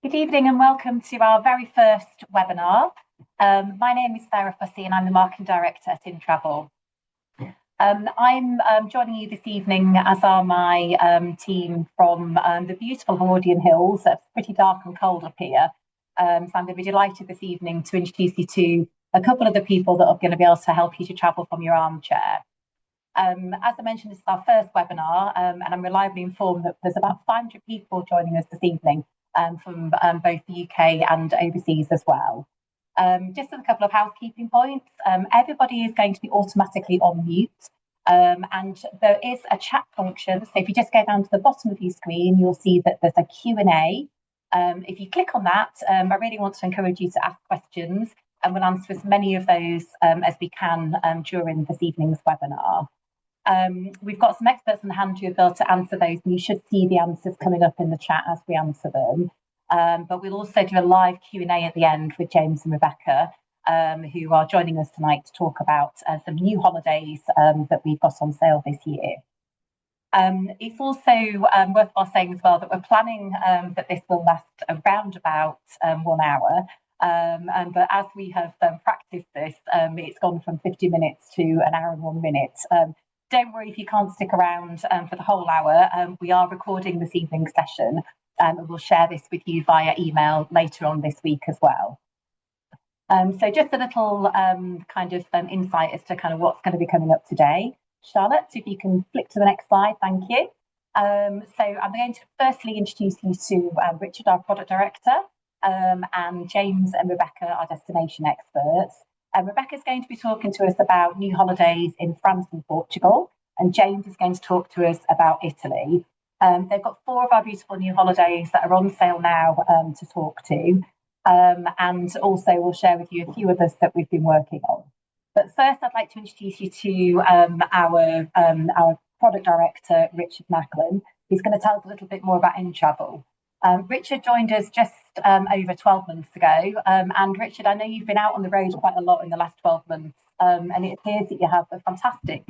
Good evening and welcome to our very first webinar. My name is Sarah Fussy and I'm the Marketing Director at Inntravel. I'm joining you this evening, as are my team, from the beautiful Howardian Hills. It's pretty dark and cold up here. So I'm going to be delighted this evening to introduce you to a couple of the people that are going to be able to help you to travel from your armchair. As I mentioned, this is our first webinar, and I'm reliably informed that there's about 500 people joining us this evening from both the UK and overseas as well. Just a couple of housekeeping points. Everybody is going to be automatically on mute, and there is a chat function. So if you just go down to the bottom of your screen, you'll see that there's a Q&A. If you click on that, I really want to encourage you to ask questions, and we'll answer as many of those as we can during this evening's webinar. We've got some experts on hand who will be able to answer those, and you should see the answers coming up in the chat as we answer them. But we'll also do a live Q&A at the end with James and Rebecca, who are joining us tonight to talk about some new holidays that we've got on sale this year. It's also worthwhile saying as well that we're planning that this will last around about 1 hour. But as we have practiced this, it's gone from 50 minutes to 1 hour and 1 minute. Don't worry if you can't stick around for the whole hour. We are recording this evening's session, and we'll share this with you via email later on this week as well. So just a little insight as to kind of what's going to be coming up today. Charlotte, if you can flick to the next slide, thank you. So I'm going to firstly introduce you to Richard, our product director, and James and Rebecca, our destination experts. Rebecca's going to be talking to us about new holidays in France and Portugal, and James is going to talk to us about Italy. They've got 4 of our beautiful new holidays that are on sale now to talk to, and also we'll share with you a few others that we've been working on. But first, I'd like to introduce you to our product director, Richard Macklin, who's going to tell us a little bit more about Inntravel. Richard joined us just over 12 months ago, and Richard, I know you've been out on the road quite a lot in the last 12 months, and it appears that you have a fantastic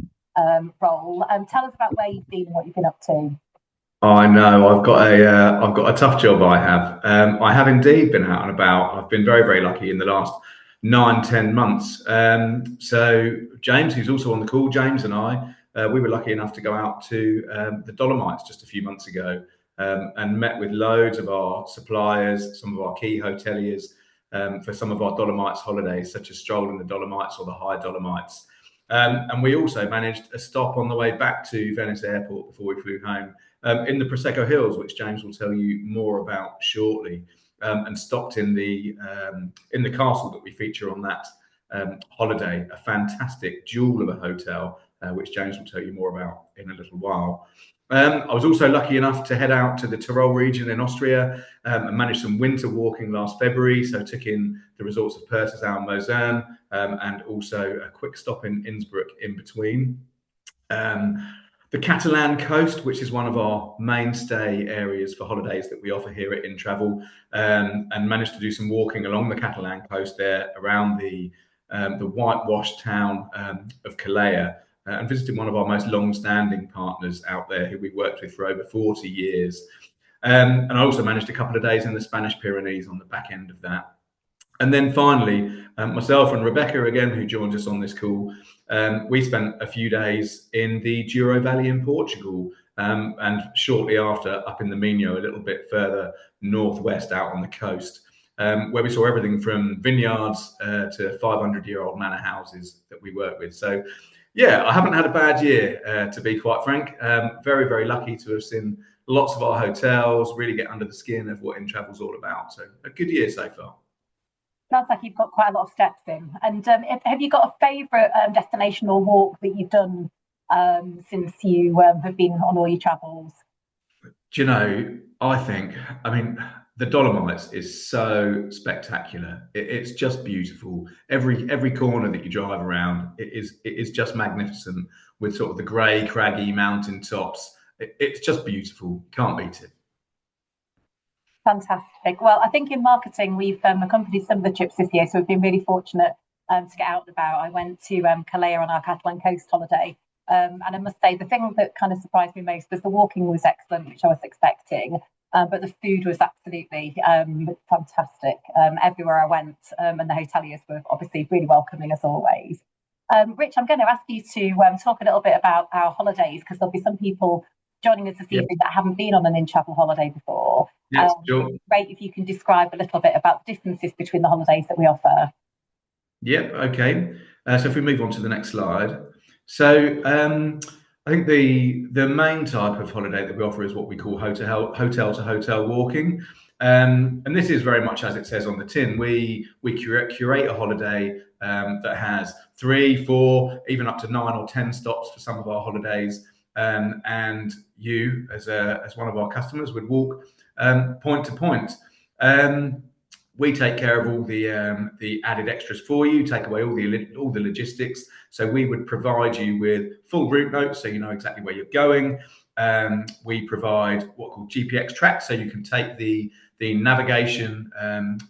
role. Tell us about where you've been and what you've been up to. I know I've got a tough job. I have indeed been out and about. I've been very, very lucky in the last 9-10 months. So James, who's also on the call, James and I, we were lucky enough to go out to the Dolomites just a few months ago. And met with loads of our suppliers, some of our key hoteliers for some of our Dolomites holidays, such as Stroll in the Dolomites or the High Dolomites. And we also managed a stop on the way back to Venice Airport before we flew home in the Prosecco Hills, which James will tell you more about shortly, and stopped in the castle that we feature on that holiday, a fantastic jewel of a hotel, which James will tell you more about in a little while. I was also lucky enough to head out to the Tyrol region in Austria and managed some winter walking last February. So took in the resorts of Persisau and Lausanne, and also a quick stop in Innsbruck in between. The Catalan coast, which is one of our mainstay areas for holidays that we offer here at Inntravel, and managed to do some walking along the Catalan coast there around the whitewashed town of Calais. And visited one of our most long-standing partners out there who we've worked with for over 40 years. And I also managed a couple of days in the Spanish Pyrenees on the back end of that. And then finally, myself and Rebecca, again, who joined us on this call, we spent a few days in the Douro Valley in Portugal, and shortly after up in the Minho, a little bit further northwest out on the coast, where we saw everything from vineyards to 500-year-old manor houses that we work with. So yeah, I haven't had a bad year, to be quite frank. Very, very lucky to have seen lots of our hotels, really get under the skin of what Intravel's all about. So a good year so far. Sounds like you've got quite a lot of steps in. And have you got a favourite destination or walk that you've done since you have been on all your travels? Do you know, I mean, the Dolomites is so spectacular. It's just beautiful. Every corner that you drive around, it is just magnificent, with sort of the grey, craggy mountain tops. It's just beautiful. Can't beat it. Fantastic. Well, I think in marketing, we've accompanied some of the trips this year, so we've been really fortunate to get out and about. I went to Calais on our Catalan coast holiday, and I must say the thing that kind of surprised me most was the walking was excellent, which I was expecting. but the food was absolutely fantastic everywhere I went, and the hoteliers were obviously really welcoming as always. Rich, I'm going to ask you to talk a little bit about our holidays, because there'll be some people joining us this evening that haven't been on an in-travel holiday before. Yes, sure. Great if you can describe a little bit about the differences between the holidays that we offer. Yep, okay. So if we move on to the next slide. So I think the main type of holiday that we offer is what we call hotel to hotel walking. And this is very much as it says on the tin. We curate a holiday that has 3, 4, even up to 9 or 10 stops for some of our holidays. And you, as one of our customers, would walk point to point. We take care of all the added extras for you, take away all the logistics. So we would provide you with full route notes, so you know exactly where you're going. We provide what are called GPX tracks, so you can take the navigation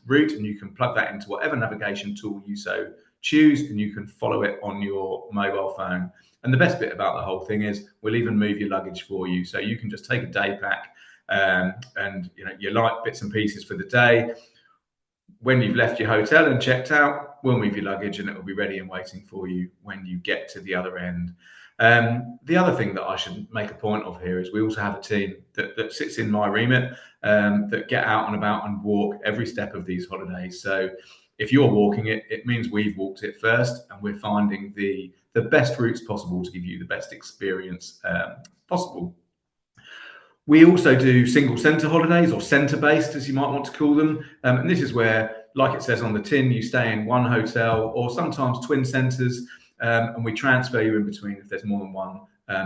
route and you can plug that into whatever navigation tool you so choose, and you can follow it on your mobile phone. And the best bit about the whole thing is we'll even move your luggage for you, so you can just take a day pack and your light bits and pieces for the day. When you've left your hotel and checked out, we'll move your luggage and it will be ready and waiting for you when you get to the other end. The other thing that I should make a point of here is we also have a team that sits in my remit that get out and about and walk every step of these holidays. So if you're walking it, it means we've walked it first, and we're finding the best routes possible to give you the best experience possible. We also do single centre holidays, or centre-based, as you might want to call them. And this is where, like it says on the tin, you stay in one hotel or sometimes twin centres, and we transfer you in between if there's more than one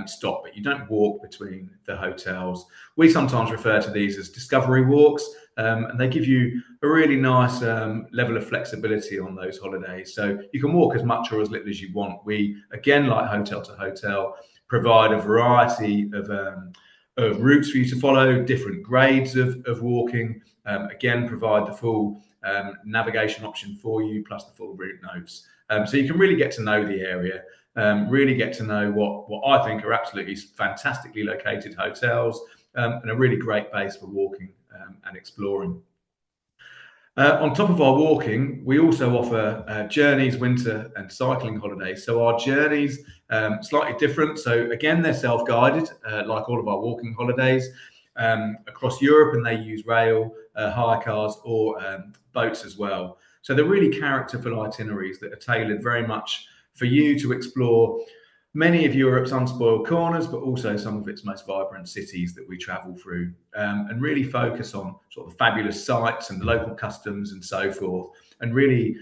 stop, but you don't walk between the hotels. We sometimes refer to these as discovery walks, and they give you a really nice level of flexibility on those holidays. So you can walk as much or as little as you want. We, again, like hotel to hotel, provide a variety of routes for you to follow, different grades of walking, again, provide the full navigation option for you, plus the full route notes. So you can really get to know the area, really get to know what I think are absolutely fantastically located hotels, and a really great base for walking and exploring. On top of our walking, we also offer journeys, winter and cycling holidays. So our journeys, slightly different. So again, they're self-guided, like all of our walking holidays across Europe, and they use rail, hire cars or boats as well. So they're really characterful itineraries that are tailored very much for you to explore many of Europe's unspoiled corners, but also some of its most vibrant cities that we travel through, and really focus on sort of fabulous sites and local customs and so forth, and really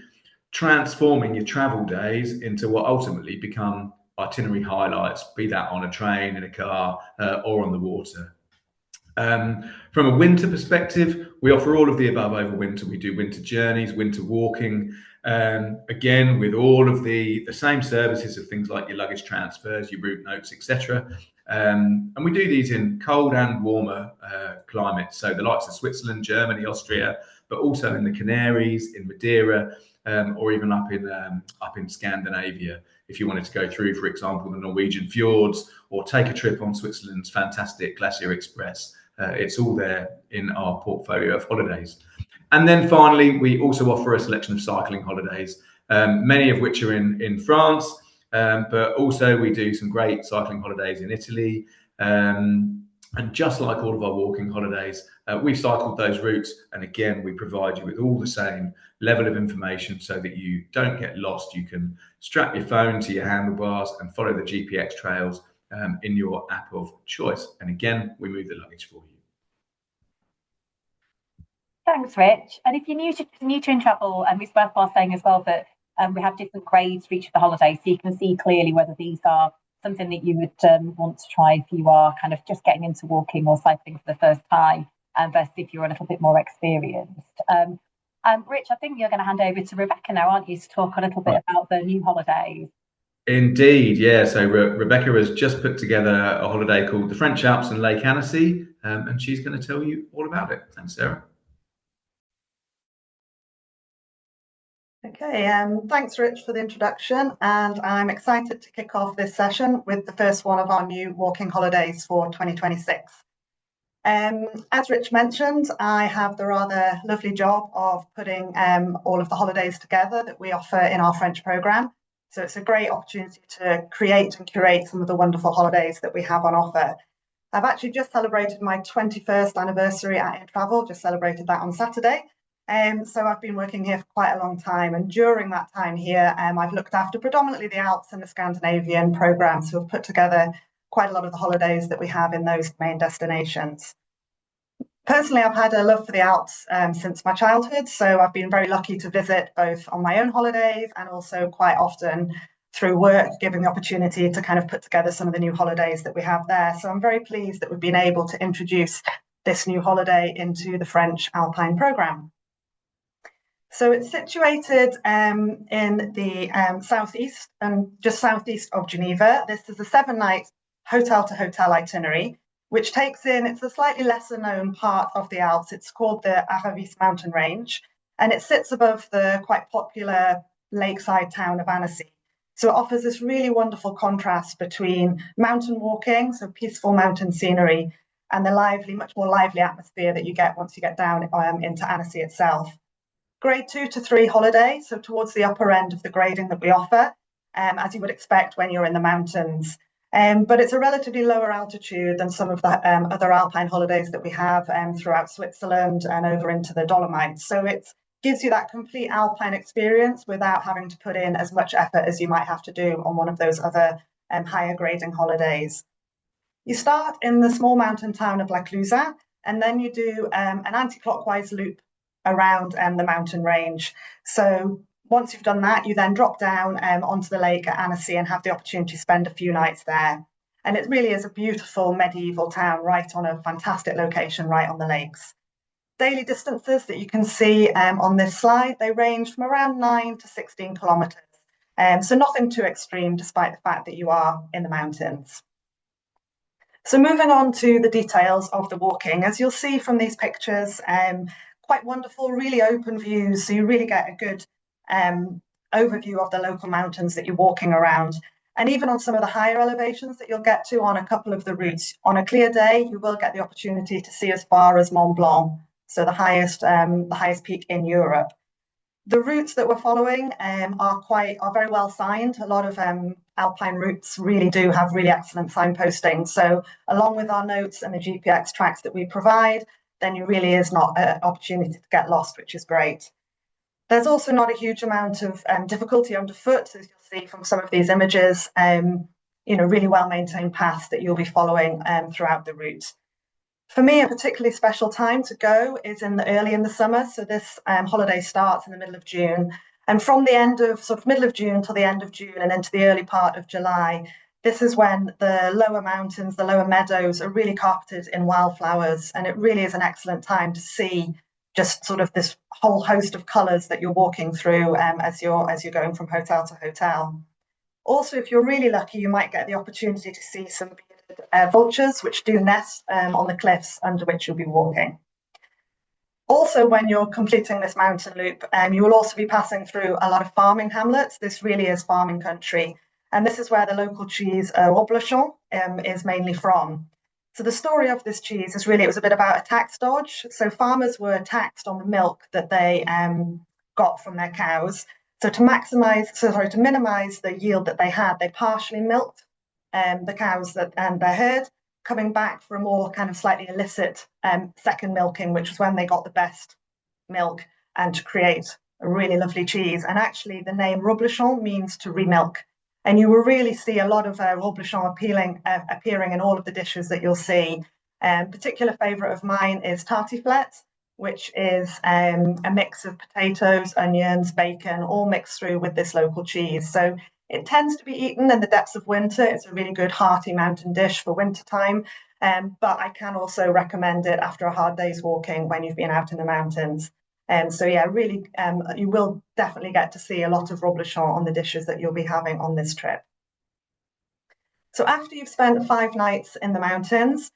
transforming your travel days into what ultimately become itinerary highlights, be that on a train, in a car, or on the water. From a winter perspective, we offer all of the above over winter. We do winter journeys, winter walking, again, with all of the same services of things like your luggage transfers, your route notes, etc. And we do these in cold and warmer climates. So the likes of Switzerland, Germany, Austria, but also in the Canaries, in Madeira, or even up in Scandinavia. If you wanted to go through, for example, the Norwegian fjords, or take a trip on Switzerland's fantastic Glacier Express, it's all there in our portfolio of holidays. And then finally, we also offer a selection of cycling holidays, many of which are in France, but also we do some great cycling holidays in Italy. And just like all of our walking holidays, we've cycled those routes. And again, we provide you with all the same level of information so that you don't get lost. You can strap your phone to your handlebars and follow the GPX trails in your app of choice. And again, we move the luggage for you. Thanks, Rich. And if you're new to Inntravel, it's worthwhile saying as well that we have different grades for each of the holidays, so you can see clearly whether these are something that you would want to try if you are kind of just getting into walking or cycling for the first time, versus if you're a little bit more experienced. Rich, I think you're going to hand over to Rebecca now, aren't you, to talk a little bit about the new holidays? Indeed, yeah. So Rebecca has just put together a holiday called the French Alps and Lake Annecy, and she's going to tell you all about it. Thanks, Sarah. Okay, thanks Rich for the introduction, and I'm excited to kick off this session with the first one of our new walking holidays for 2026. As Rich mentioned, I have the rather lovely job of putting all of the holidays together that we offer in our French programme. So it's a great opportunity to create and curate some of the wonderful holidays that we have on offer. I've actually just celebrated my 21st anniversary at Inntravel, just celebrated that on Saturday. So I've been working here for quite a long time, and during that time here, I've looked after predominantly the Alps and the Scandinavian programmes, so we've put together quite a lot of the holidays that we have in those main destinations. Personally, I've had a love for the Alps since my childhood, so I've been very lucky to visit both on my own holidays and also quite often through work, giving the opportunity to kind of put together some of the new holidays that we have there. So I'm very pleased that we've been able to introduce this new holiday into the French Alpine programme. So it's situated in the southeast and just southeast of Geneva. This is a 7-night hotel-to-hotel itinerary, which takes in, it's a slightly lesser known part of the Alps. It's called the Algarve mountain range, and it sits above the quite popular lakeside town of Annecy. So it offers this really wonderful contrast between mountain walking, so peaceful mountain scenery, and the lively, much more lively atmosphere that you get once you get down into Annecy itself. Grade 2 to 3 holiday, so towards the upper end of the grading that we offer, as you would expect when you're in the mountains. But it's a relatively lower altitude than some of the other alpine holidays that we have throughout Switzerland and over into the Dolomites. So it gives you that complete alpine experience without having to put in as much effort as you might have to do on one of those other higher grading holidays. You start in the small mountain town of La Clusaz, and then you do an anti-clockwise loop around the mountain range. So once you've done that, you then drop down onto the lake at Annecy and have the opportunity to spend a few nights there. And it really is a beautiful medieval town right on a fantastic location right on the lakes. Daily distances that you can see on this slide, they range from around 9 to 16 kilometres. So nothing too extreme despite the fact that you are in the mountains. So moving on to the details of the walking, as you'll see from these pictures, quite wonderful, really open views. So you really get a good overview of the local mountains that you're walking around. And even on some of the higher elevations that you'll get to on a couple of the routes, on a clear day, you will get the opportunity to see as far as Mont Blanc, so the highest peak in Europe. The routes that we're following are very well signed. A lot of alpine routes really do have really excellent signposting. So along with our notes and the GPX tracks that we provide, then there really is not an opportunity to get lost, which is great. There's also not a huge amount of difficulty underfoot, as you'll see from some of these images, really well maintained paths that you'll be following throughout the route. For me, a particularly special time to go is early in the summer. So this holiday starts in the middle of June. And from the end of middle of June till the end of June and into the early part of July, this is when the lower mountains, the lower meadows are really carpeted in wildflowers. And it really is an excellent time to see just sort of this whole host of colours that you're walking through as you're going from hotel to hotel. Also, if you're really lucky, you might get the opportunity to see some bearded vultures, which do nest on the cliffs under which you'll be walking. Also, when you're completing this mountain loop, you will also be passing through a lot of farming hamlets. This really is farming country. And this is where the local cheese Reblochon is mainly from. So the story of this cheese is really, it was a bit about a tax dodge. So farmers were taxed on the milk that they got from their cows. So to minimize the yield that they had, they partially milked the cows and their herd, coming back for a more kind of slightly illicit second milking, which was when they got the best milk and to create a really lovely cheese. And actually the name Reblochon means to remilk. And you will really see a lot of Reblochon appearing in all of the dishes that you'll see. Particular favourite of mine is tartiflette, which is a mix of potatoes, onions, bacon, all mixed through with this local cheese. So it tends to be eaten in the depths of winter. It's a really good hearty mountain dish for winter time. But I can also recommend it after a hard day's walking when you've been out in the mountains. So yeah, really, you will definitely get to see a lot of Reblochon on the dishes that you'll be having on this trip. So after you've spent 5 nights in the mountains,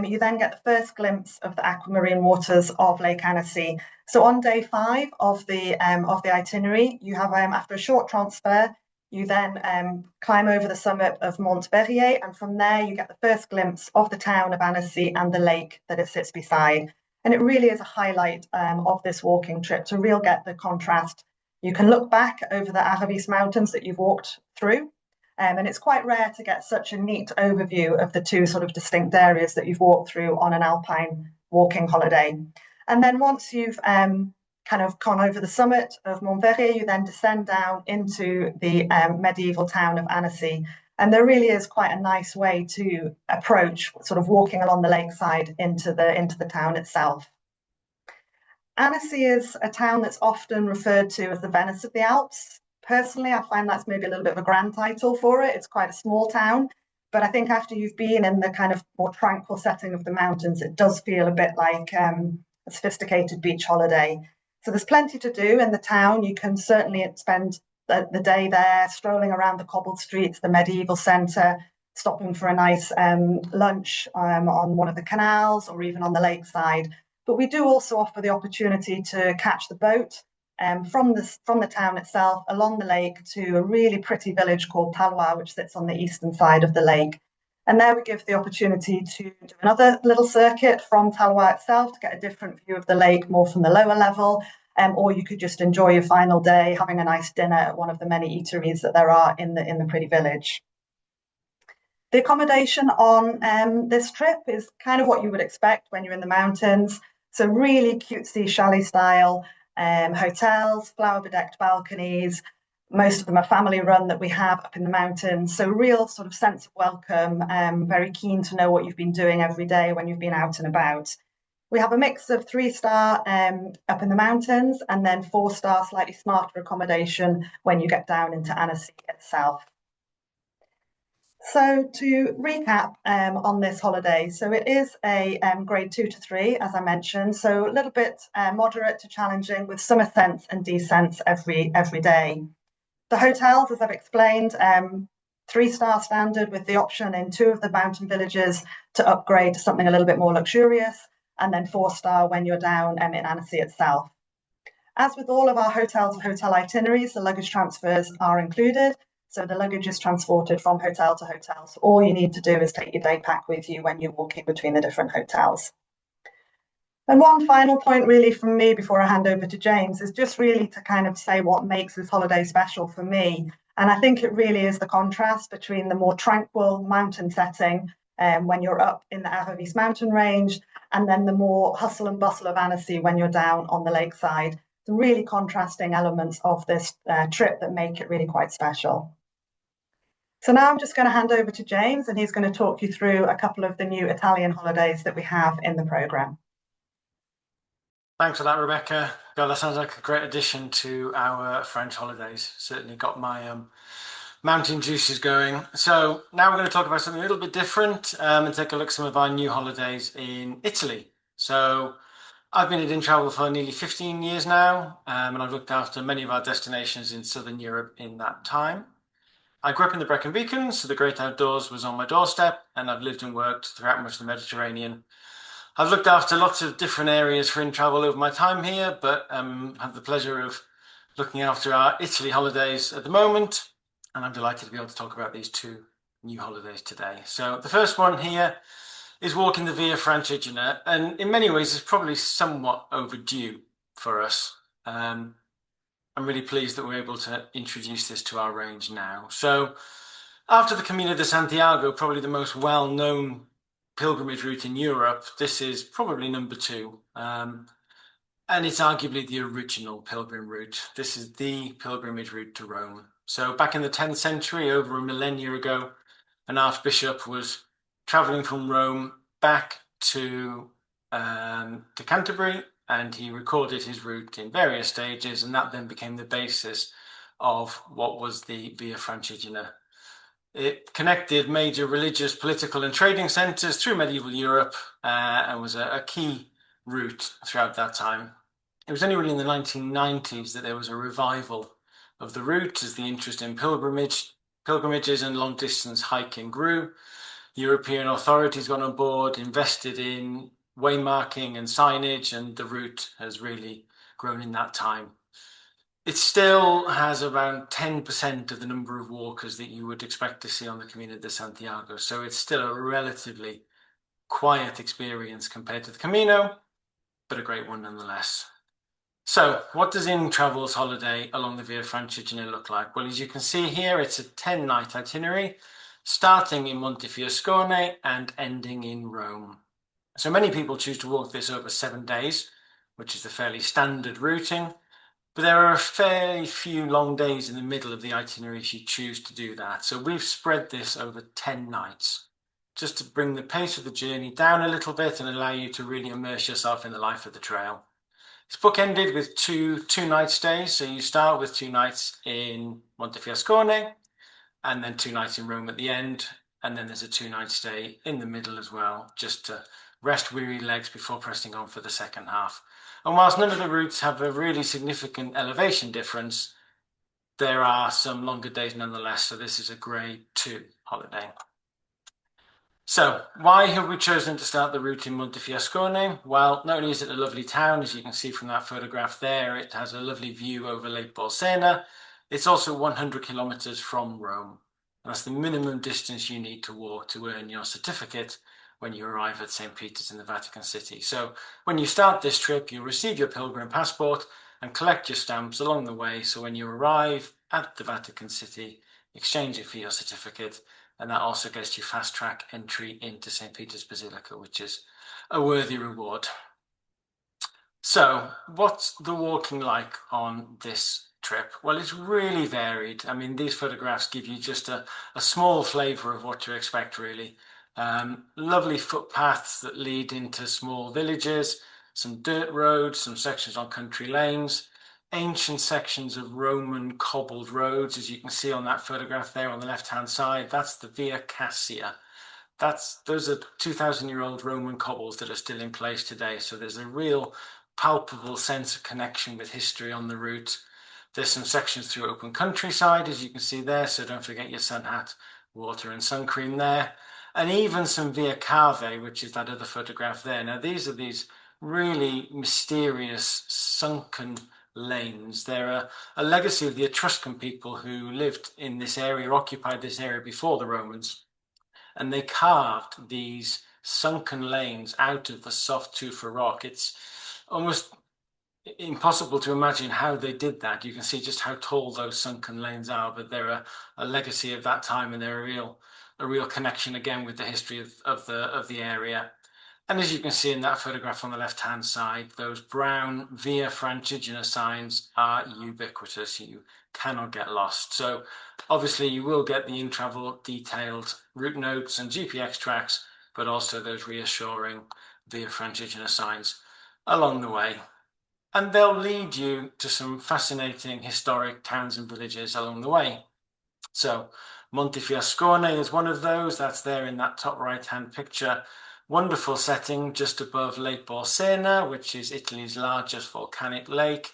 you then get the first glimpse of the aquamarine waters of Lake Annecy. So on day 5 of the itinerary, you have after a short transfer, You then climb over the summit of Mont Berrier, and from there you get the first glimpse of the town of Annecy and the lake that it sits beside. And it really is a highlight of this walking trip to really get the contrast. You can look back over the Algarve mountains that you've walked through, and it's quite rare to get such a neat overview of the two sort of distinct areas that you've walked through on an alpine walking holiday. And then once you've kind of gone over the summit of Mont Verrier, you then descend down into the medieval town of Annecy. And there really is quite a nice way to approach sort of walking along the lakeside into the town itself. Annecy is a town that's often referred to as the Venice of the Alps. Personally, I find that's maybe a little bit of a grand title for it. It's quite a small town, but I think after you've been in the kind of more tranquil setting of the mountains, it does feel a bit like a sophisticated beach holiday. So there's plenty to do in the town. You can certainly spend the day there, strolling around the cobbled streets, the medieval centre, stopping for a nice lunch on one of the canals or even on the lakeside. But we do also offer the opportunity to catch the boat from the town itself along the lake to a really pretty village called Palois, which sits on the eastern side of the lake. And there we give the opportunity to do another little circuit from Palois itself to get a different view of the lake, more from the lower level, or you could just enjoy your final day having a nice dinner at one of the many eateries that there are in the pretty village. The accommodation on this trip is kind of what you would expect when you're in the mountains. So really cutesy chalet style hotels, flower-bedecked balconies. Most of them are family run that we have up in the mountains. So real sort of sense of welcome, very keen to know what you've been doing every day when you've been out and about. We have a mix of 3-star up in the mountains and then 4-star slightly smarter accommodation when you get down into Annecy itself. So to recap on this holiday, so it is a grade 2 to 3, as I mentioned, so a little bit moderate to challenging with some ascents and descents every day. The hotels, as I've explained, 3-star standard with the option in 2 of the mountain villages to upgrade to something a little bit more luxurious, and then 4-star when you're down in Annecy itself. As with all of our hotel itineraries, the luggage transfers are included. So the luggage is transported from hotel to hotel. So all you need to do is take your day pack with you when you're walking between the different hotels. And one final point really from me before I hand over to James is just really to kind of say what makes this holiday special for me. And I think it really is the contrast between the more tranquil mountain setting when you're up in the Algarve mountain range, and then the more hustle and bustle of Annecy when you're down on the lakeside. The really contrasting elements of this trip that make it really quite special. So now I'm just going to hand over to James, and he's going to talk you through a couple of the new Italian holidays that we have in the programme. Thanks for that, Rebecca. God, that sounds like a great addition to our French holidays. Certainly got my mountain juices going. So now we're going to talk about something a little bit different and take a look at some of our new holidays in Italy. So I've been at Inntravel for nearly 15 years now, and I've looked after many of our destinations in Southern Europe in that time. I grew up in the Brecon Beacons, so the great outdoors was on my doorstep, and I've lived and worked throughout much of the Mediterranean. I've looked after lots of different areas for Inntravel over my time here, but have the pleasure of looking after our Italy holidays at the moment, and I'm delighted to be able to talk about these 2 new holidays today. So the first one here is walking the Via Francigena, and in many ways it's probably somewhat overdue for us. I'm really pleased that we're able to introduce this to our range now. So after the Camino de Santiago, probably the most well-known pilgrimage route in Europe, this is probably number 2. And it's arguably the original pilgrim route. This is the pilgrimage route to Rome. So back in the 10th century, over a millennia ago, an archbishop was traveling from Rome back to Canterbury, and he recorded his route in various stages, and that then became the basis of what was the Via Francigena. It connected major religious, political and trading centres through medieval Europe and was a key route throughout that time. It was only really in the 1990s that there was a revival of the route as the interest in pilgrimages and long-distance hiking grew. European authorities got on board, invested in waymarking and signage, and the route has really grown in that time. It still has around 10% of the number of walkers that you would expect to see on the Camino de Santiago. So it's still a relatively quiet experience compared to the Camino, but a great one nonetheless. So what does Inntravels holiday along the Via Francigena look like? Well, as you can see here, it's a 10-night itinerary, starting in Montefiascone and ending in Rome. So many people choose to walk this over 7 days, which is the fairly standard routing. But there are a fairly few long days in the middle of the itinerary if you choose to do that. So we've spread this over 10 nights, just to bring the pace of the journey down a little bit and allow you to really immerse yourself in the life of the trail. It's bookended with two-night stays. So you start with 2 nights in Montefiascone and then 2 nights in Rome at the end. And then there's a 2-night stay in the middle as well, just to rest weary legs before pressing on for the second half. And whilst none of the routes have a really significant elevation difference, there are some longer days nonetheless. So this is a grade 2 holiday. So why have we chosen to start the route in Montefiascone? Well, not only is it a lovely town, as you can see from that photograph there, it has a lovely view over Lake Bolsena. It's also 100 kilometers from Rome. And that's the minimum distance you need to walk to earn your certificate when you arrive at St. Peter's in the Vatican City. So when you start this trip, you'll receive your pilgrim passport and collect your stamps along the way. So when you arrive at the Vatican City, exchange it for your certificate. And that also gets you fast track entry into St. Peter's Basilica, which is a worthy reward. So what's the walking like on this trip? Well, it's really varied. I mean, these photographs give you just a small flavor of what to expect, really. Lovely footpaths that lead into small villages, some dirt roads, some sections on country lanes, ancient sections of Roman cobbled roads, as you can see on that photograph there on the left-hand side. That's the Via Cassia. Those are 2,000-year-old Roman cobbles that are still in place today. So there's a real palpable sense of connection with history on the route. There's some sections through open countryside, as you can see there. So don't forget your sun hat, water and sun cream there. And even some Via Cave, which is that other photograph there. Now, these are these really mysterious sunken lanes. They're a legacy of the Etruscan people who lived in this area, occupied this area before the Romans. And they carved these sunken lanes out of the soft tufa rock. It's almost impossible to imagine how they did that. You can see just how tall those sunken lanes are, but they're a legacy of that time, and they're a real connection again with the history of the area. And as you can see in that photograph on the left-hand side, those brown Via Francigena signs are ubiquitous. You cannot get lost. So obviously you will get the Inntravel detailed route notes and GPX tracks, but also those reassuring Via Francigena signs along the way. And they'll lead you to some fascinating historic towns and villages along the way. So Montefiascone is one of those. That's there in that top right-hand picture. Wonderful setting just above Lake Bolsena, which is Italy's largest volcanic lake.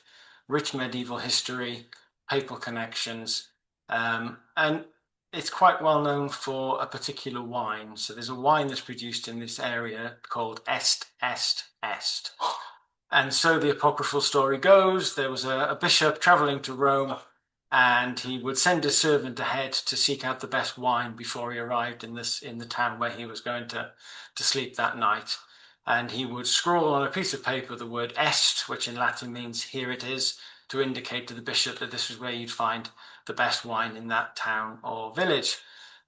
Rich medieval history, papal connections, and it's quite well known for a particular wine. So there's a wine that's produced in this area called Est. And so the apocryphal story goes, there was a bishop traveling to Rome, and he would send his servant ahead to seek out the best wine before he arrived in the town where he was going to sleep that night. And he would scrawl on a piece of paper the word est, which in Latin means here it is, to indicate to the bishop that this was where you'd find the best wine in that town or village.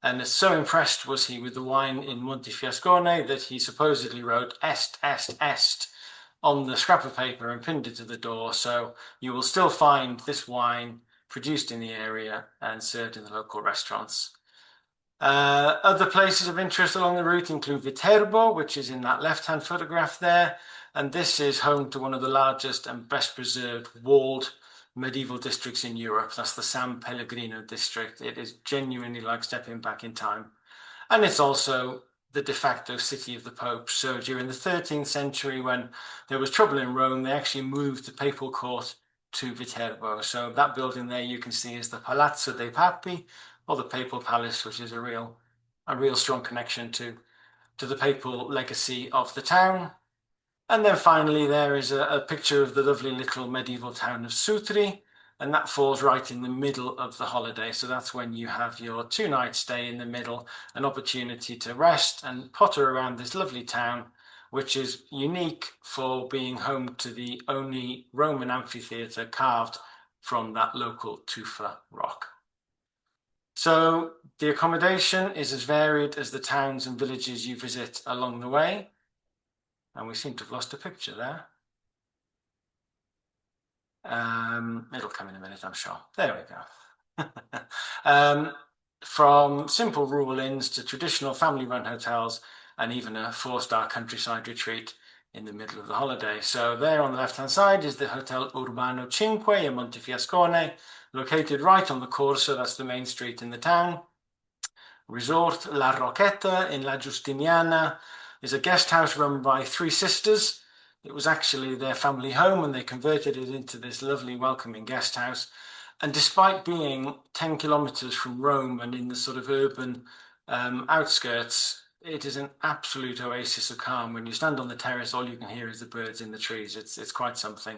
And so impressed was he with the wine in Montefiascone that he supposedly wrote est on the scrap of paper and pinned it to the door. So you will still find this wine produced in the area and served in the local restaurants. Other places of interest along the route include Viterbo, which is in that left-hand photograph there. And this is home to one of the largest and best preserved walled medieval districts in Europe. That's the San Pellegrino district. It is genuinely like stepping back in time. And it's also the de facto city of the Pope. So during the 13th century, when there was trouble in Rome, they actually moved the papal court to Viterbo. So that building there you can see is the Palazzo dei Papi, or the Papal Palace, which is a real strong connection to the papal legacy of the town. And then finally there is a picture of the lovely little medieval town of Sutri, and that falls right in the middle of the holiday. So that's when you have your 2-night stay in the middle, an opportunity to rest and potter around this lovely town, which is unique for being home to the only Roman amphitheatre carved from that local tufa rock. So the accommodation is as varied as the towns and villages you visit along the way. And we seem to have lost a picture there. It'll come in a minute, I'm sure. There we go. From simple rural inns to traditional family-run hotels, and even a 4-star countryside retreat in the middle of the holiday. So there on the left-hand side is the Hotel Urbano 5 in Montefiascone, located right on the Corso, that's the main street in the town. Resort La Roqueta in La Giustiniana is a guest house run by 3 sisters. It was actually their family home and they converted it into this lovely welcoming guest house. And despite being 10 kilometers from Rome and in the sort of urban outskirts, it is an absolute oasis of calm. When you stand on the terrace, all you can hear is the birds in the trees. It's quite something.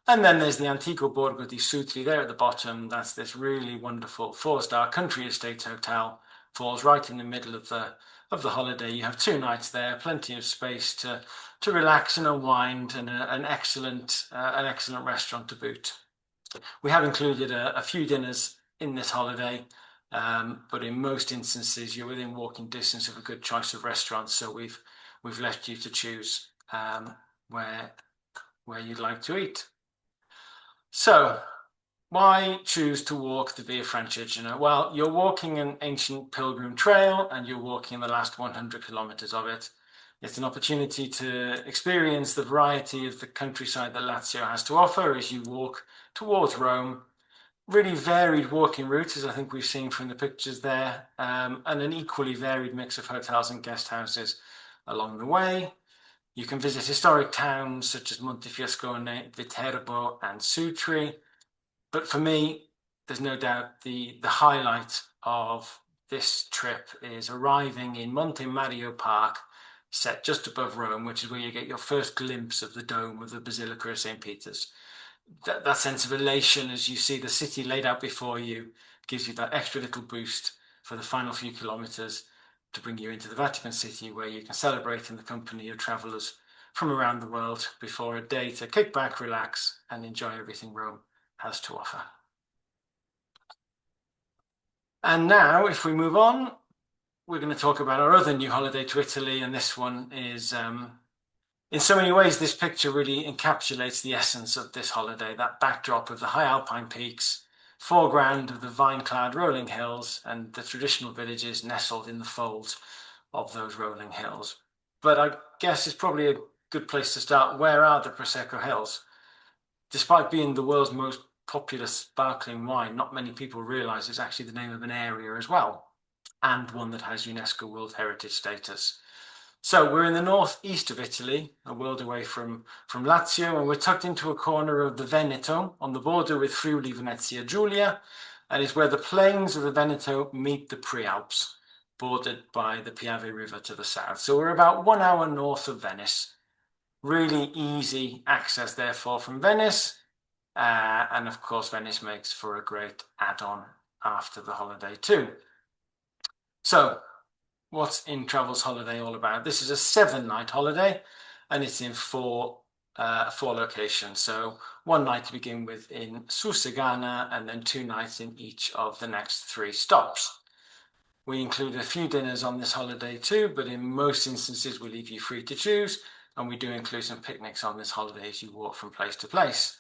And then there's the Antico Borgo di Sutri there at the bottom. That's this really wonderful 4-star country estate hotel. Falls right in the middle of the holiday. You have 2 nights there, plenty of space to relax and unwind, and an excellent restaurant to boot. We have included a few dinners in this holiday, but in most instances you're within walking distance of a good choice of restaurants. So we've left you to choose where you'd like to eat. So why choose to walk the Via Francigena? Well, you're walking an ancient pilgrim trail and you're walking the last 100 kilometers of it. It's an opportunity to experience the variety of the countryside that Lazio has to offer as you walk towards Rome. Really varied walking routes, as I think we've seen from the pictures there, and an equally varied mix of hotels and guest houses along the way. You can visit historic towns such as Montefiascone, Viterbo and Sutri. But for me, there's no doubt the highlight of this trip is arriving in Monte Mario Park, set just above Rome, which is where you get your first glimpse of the dome of the Basilica of St. Peter's. That sense of elation as you see the city laid out before you gives you that extra little boost for the final few kilometers to bring you into the Vatican City, where you can celebrate in the company of travelers from around the world before a day to kick back, relax, and enjoy everything Rome has to offer. And now, if we move on, we're going to talk about our other new holiday to Italy, and this one is, in so many ways, this picture really encapsulates the essence of this holiday, that backdrop of the high alpine peaks, foreground of the vine-clad rolling hills, and the traditional villages nestled in the folds of those rolling hills. But I guess it's probably a good place to start. Where are the Prosecco Hills? Despite being the world's most popular sparkling wine, not many people realize it's actually the name of an area as well, and one that has UNESCO World Heritage status. So we're in the northeast of Italy, a world away from Lazio, and we're tucked into a corner of the Veneto on the border with Friuli Venezia Giulia, and is where the plains of the Veneto meet the Prealps, bordered by the Piave River to the south. So we're about 1 hour north of Venice. Really easy access, therefore, from Venice. And of course, Venice makes for a great add-on after the holiday too. So what's Inntravels holiday all about? This is a 7-night holiday, and it's in four locations. So 1 night to begin with in Francigena, and then 2 nights in each of the next 3 stops. We include a few dinners on this holiday too, but in most instances we leave you free to choose, and we do include some picnics on this holiday as you walk from place to place.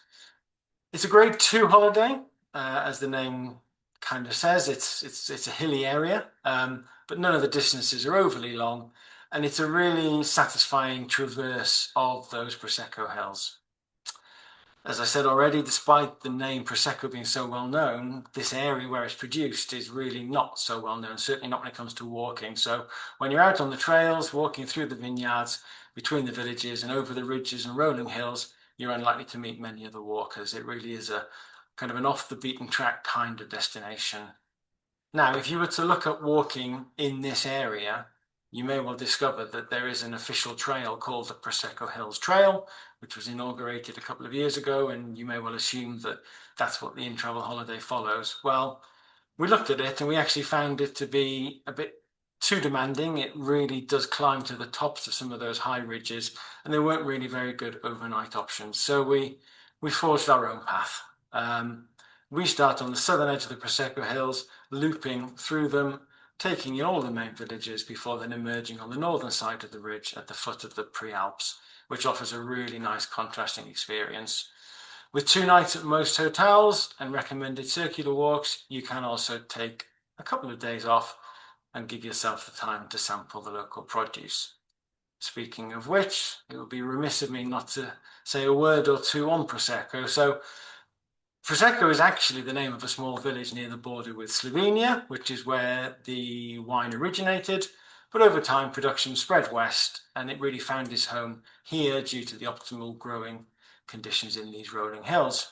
It's a grade 2 holiday, as the name kind of says. It's a hilly area, but none of the distances are overly long, and it's a really satisfying traverse of those Prosecco Hills. As I said already, despite the name Prosecco being so well known, this area where it's produced is really not so well known, certainly not when it comes to walking. So when you're out on the trails, walking through the vineyards, between the villages and over the ridges and rolling hills, you're unlikely to meet many other walkers. It really is a kind of an off the beaten track kind of destination. Now, if you were to look at walking in this area, you may well discover that there is an official trail called the Prosecco Hills Trail, which was inaugurated a couple of years ago, and you may well assume that that's what the Inntravel holiday follows. Well, we looked at it and we actually found it to be a bit too demanding. It really does climb to the tops of some of those high ridges, and they weren't really very good overnight options. So we forged our own path. We start on the southern edge of the Prosecco Hills, looping through them, taking in all the main villages before then emerging on the northern side of the ridge at the foot of the pre-Alps, which offers a really nice contrasting experience. With 2 nights at most hotels and recommended circular walks, you can also take a couple of days off and give yourself the time to sample the local produce. Speaking of which, it would be remiss of me not to say a word or two on Prosecco. So Prosecco is actually the name of a small village near the border with Slovenia, which is where the wine originated. But over time, production spread west, and it really found its home here due to the optimal growing conditions in these rolling hills.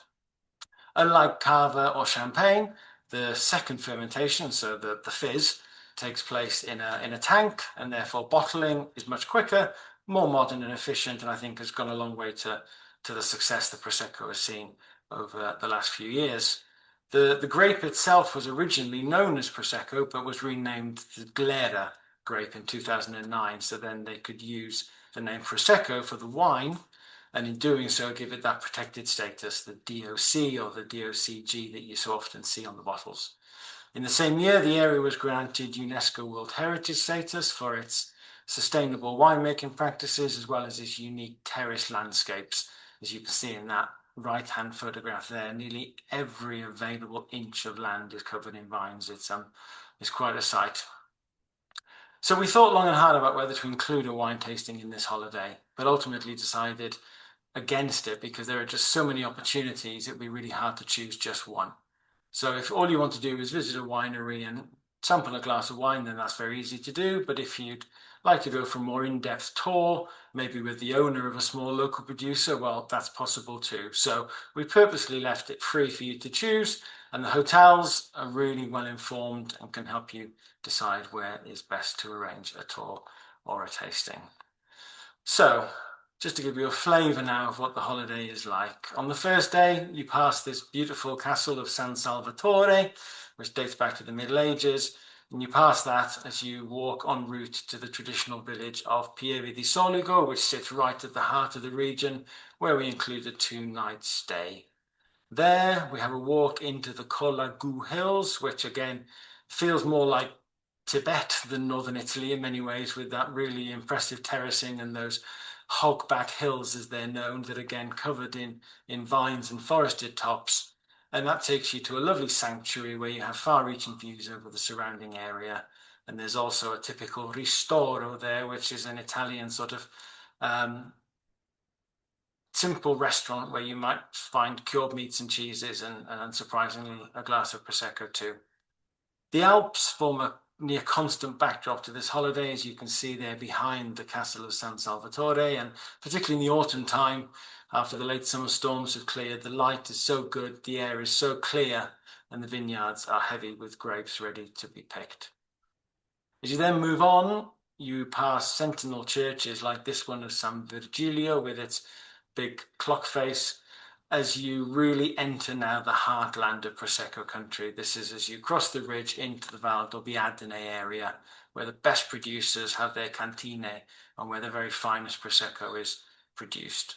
Unlike Cava or Champagne, the second fermentation, so the fizz, takes place in a tank, and therefore bottling is much quicker, more modern and efficient, and I think has gone a long way to the success that Prosecco has seen over the last few years. The grape itself was originally known as Prosecco, but was renamed the Glera grape in 2009, so then they could use the name Prosecco for the wine, and in doing so give it that protected status, the DOC or the DOCG that you so often see on the bottles. In the same year, the area was granted UNESCO World Heritage status for its sustainable winemaking practices, as well as its unique terrace landscapes. As you can see in that right-hand photograph there, nearly every available inch of land is covered in vines. It's quite a sight. So we thought long and hard about whether to include a wine tasting in this holiday, but ultimately decided against it because there are just so many opportunities, it'd be really hard to choose just one. So if all you want to do is visit a winery and sample a glass of wine, then that's very easy to do. But if you'd like to go for a more in-depth tour, maybe with the owner of a small local producer, well, that's possible too. So we purposely left it free for you to choose, and the hotels are really well informed and can help you decide where is best to arrange a tour or a tasting. So just to give you a flavour now of what the holiday is like. On the first day, you pass this beautiful castle of San Salvatore, which dates back to the Middle Ages, and you pass that as you walk en route to the traditional village of Pieve di Soligo, which sits right at the heart of the region, where we include a 2-night stay. There, we have a walk into the Prosecco Hills, which again feels more like Tibet than northern Italy in many ways, with that really impressive terracing and those hogback hills, as they're known, that again covered in vines and forested tops. And that takes you to a lovely sanctuary where you have far-reaching views over the surrounding area. And there's also a typical ristoro there, which is an Italian sort of simple restaurant where you might find cured meats and cheeses and unsurprisingly a glass of Prosecco too. The Alps form a near constant backdrop to this holiday, as you can see there behind the castle of San Salvatore, and particularly in the autumn time, after the late summer storms have cleared, the light is so good, the air is so clear, and the vineyards are heavy with grapes ready to be picked. As you then move on, you pass sentinel churches like this one of San Virgilio with its big clock face, as you really enter now the heartland of Prosecco country. This is as you cross the ridge into the Val d'Obiadene area, where the best producers have their cantine and where the very finest Prosecco is produced.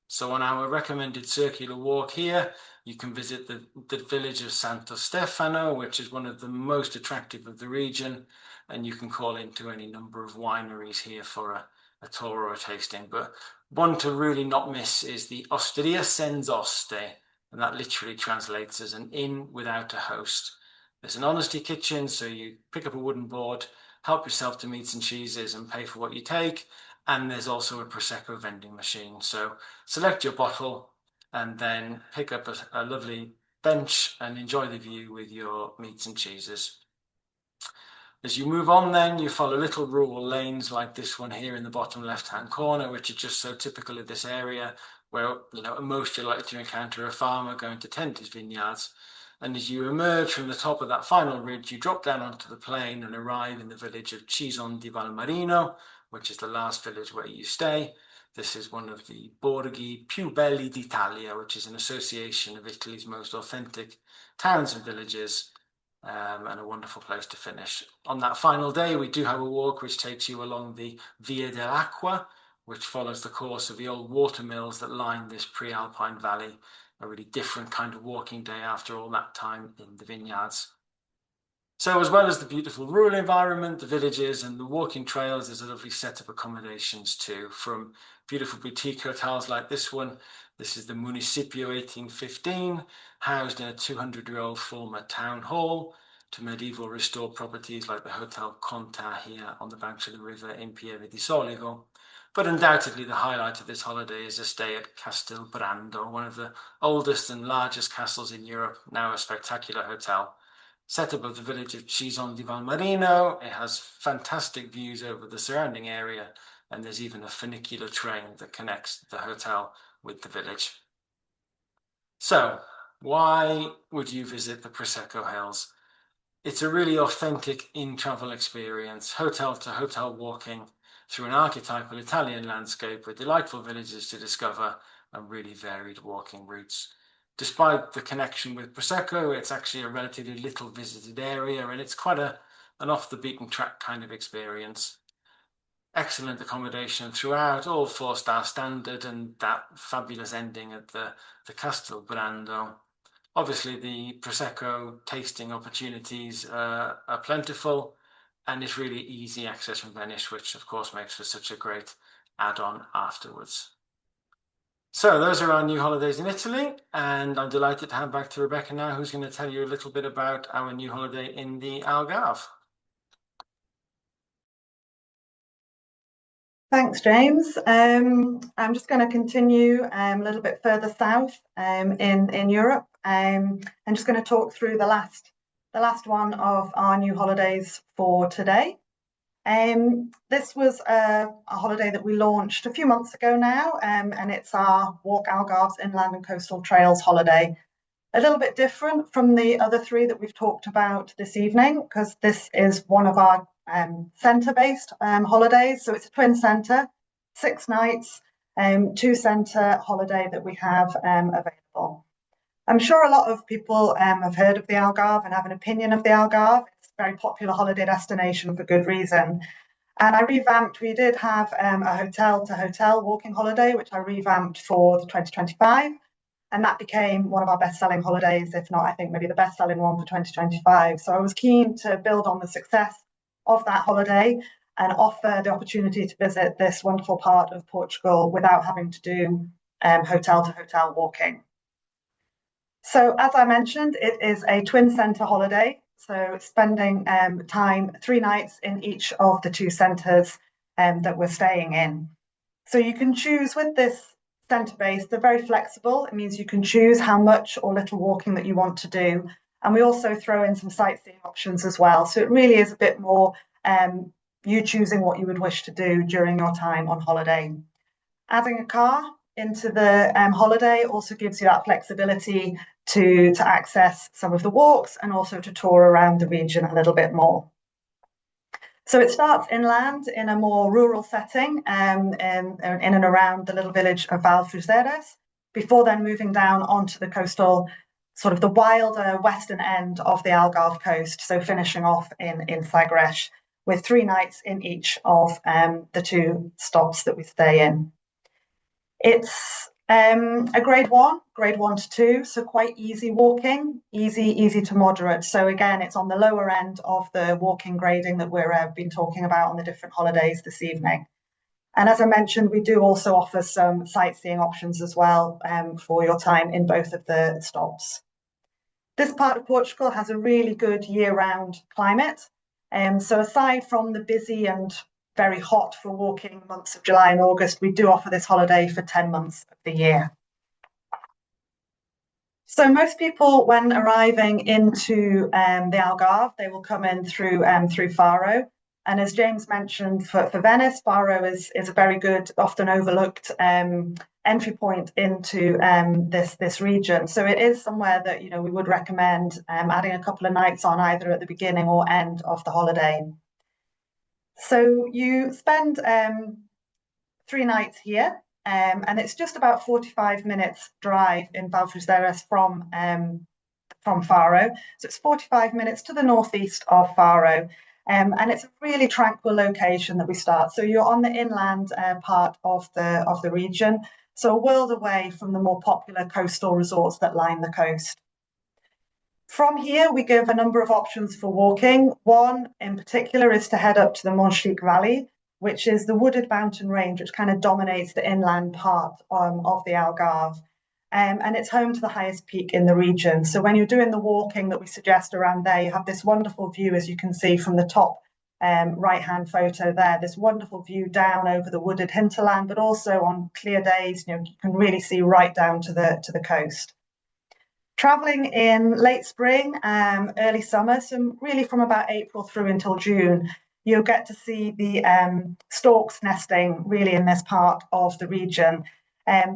So on our recommended circular walk here, you can visit the village of Santo Stefano, which is one of the most attractive of the region, and you can call into any number of wineries here for a tour or a tasting. But one to really not miss is the Osteria Senza Oste, and that literally translates as an inn without a host. There's an honesty kitchen, so you pick up a wooden board, help yourself to meats and cheeses and pay for what you take, and there's also a Prosecco vending machine. So select your bottle and then pick up a lovely bench and enjoy the view with your meats and cheeses. As you move on then, you follow little rural lanes like this one here in the bottom left-hand corner, which are just so typical of this area, where, at most you're likely to encounter a farmer going to tend his vineyards. And as you emerge from the top of that final ridge, you drop down onto the plain and arrive in the village of Cison di Valmarino, which is the last village where you stay. This is one of the borghi più belli d'Italia, which is an association of Italy's most authentic towns and villages, and a wonderful place to finish. On that final day, we do have a walk which takes you along the Via dell'Acqua, which follows the course of the old water mills that line this pre-alpine valley. A really different kind of walking day after all that time in the vineyards. So as well as the beautiful rural environment, the villages and the walking trails, there's a lovely set of accommodations too, from beautiful boutique hotels like this one. This is the Municipio 1815, housed in a 200-year-old former town hall, to medieval restored properties like the Hotel Conta here on the banks of the river in Pieve di Soligo. But undoubtedly the highlight of this holiday is a stay at Castelbrando, one of the oldest and largest castles in Europe, now a spectacular hotel. Set above the village of Cison di Valmarino, it has fantastic views over the surrounding area, and there's even a funicular train that connects the hotel with the village. So, why would you visit the Prosecco Hills? It's a really authentic in-travel experience, hotel to hotel walking through an archetypal Italian landscape with delightful villages to discover and really varied walking routes. Despite the connection with Prosecco, it's actually a relatively little visited area, and it's quite an off the beaten track kind of experience. Excellent accommodation throughout, all 4-star standard, and that fabulous ending at the Castelbrando. Obviously, the Prosecco tasting opportunities are plentiful, and it's really easy access from Venice, which of course makes for such a great add-on afterwards. So those are our new holidays in Italy, and I'm delighted to hand back to Rebecca now, who's going to tell you a little bit about our new holiday in the Algarve. Thanks, James. I'm just going to continue a little bit further south in Europe. I'm just going to talk through the last one of our new holidays for today. This was a holiday that we launched a few months ago now, and it's our Walk Algarve's Inland and Coastal Trails holiday. A little bit different from the other three that we've talked about this evening, because this is one of our centre-based holidays. So it's a twin centre, 6 nights, 2-centre holiday that we have available. I'm sure a lot of people have heard of the Algarve and have an opinion of the Algarve. It's a very popular holiday destination for good reason. And we did have a hotel-to-hotel walking holiday, which I revamped for 2025. And that became one of our best-selling holidays, if not, I think maybe the best-selling one for 2025. So I was keen to build on the success of that holiday and offer the opportunity to visit this wonderful part of Portugal without having to do hotel-to-hotel walking. So as I mentioned, it is a twin centre holiday. So spending 3 nights in each of the 2 centres that we're staying in. So you can choose with this centre base, they're very flexible. It means you can choose how much or little walking that you want to do. And we also throw in some sightseeing options as well. So it really is a bit more you choosing what you would wish to do during your time on holiday. Adding a car into the holiday also gives you that flexibility to access some of the walks and also to tour around the region a little bit more. So it starts inland in a more rural setting in and around the little village of Algarve, before then moving down onto the coastal, sort of the wilder western end of the Algarve coast, so finishing off in Sagres, with 3 nights in each of the 2 stops that we stay in. It's a grade 1 to 2, so quite easy walking, easy to moderate. So again, it's on the lower end of the walking grading that we've been talking about on the different holidays this evening. And as I mentioned, we do also offer some sightseeing options as well for your time in both of the stops. This part of Portugal has a really good year-round climate. So aside from the busy and very hot for walking months of July and August, we do offer this holiday for 10 months of the year. So most people, when arriving into the Algarve, they will come in through Faro. And as James mentioned, for Venice, Faro is a very good, often overlooked entry point into this region. So it is somewhere that, you know, we would recommend adding a couple of nights on, either at the beginning or end of the holiday. So you spend 3 nights here, and it's just about 45 minutes drive in Valfrizeres from Faro. So it's 45 minutes to the northeast of Faro. And it's a really tranquil location that we start. So you're on the inland part of the region, so a world away from the more popular coastal resorts that line the coast. From here, we give a number of options for walking. One in particular is to head up to the Montjuïc Valley, which is the wooded mountain range which kind of dominates the inland part of the Algarve. And it's home to the highest peak in the region. So when you're doing the walking that we suggest around there, you have this wonderful view, as you can see from the top right-hand photo there, this wonderful view down over the wooded hinterland, but also on clear days, you know, you can really see right down to the coast. Traveling in late spring, early summer, so really from about April through until June, you'll get to see the storks nesting really in this part of the region.